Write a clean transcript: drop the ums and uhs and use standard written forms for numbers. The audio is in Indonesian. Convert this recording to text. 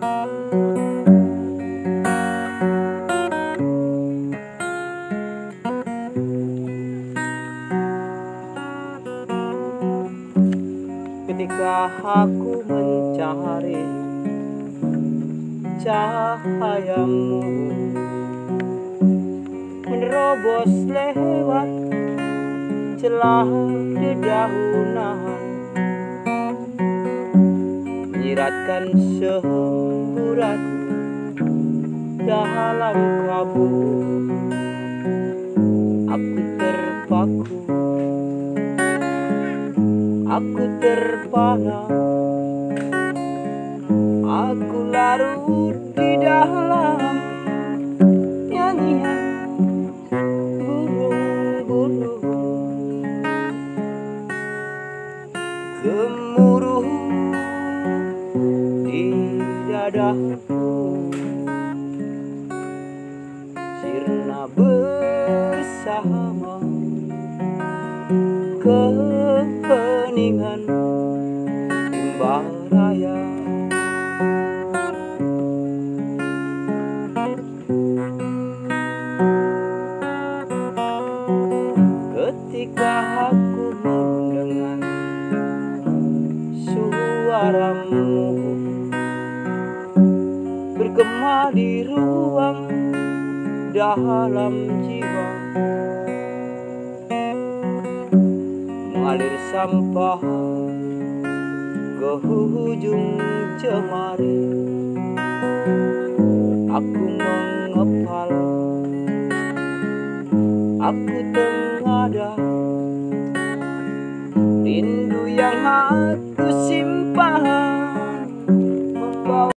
Ketika aku mencari cahayamu, menerobos lewat celah dedaunan, menyiratkan semburatku dalam kabut. Aku terpaku, aku terpana, aku larut di dalam nyanyian burung-burung. Gemuruh di dadaku, sirna bersama keheningan rimba raya. Ketika aku mendengar suaramu bergema di ruang dalam jiwa, mengalir sampah ke ujung cemari. Aku mengepal, aku tengada, rindu yang aku simpan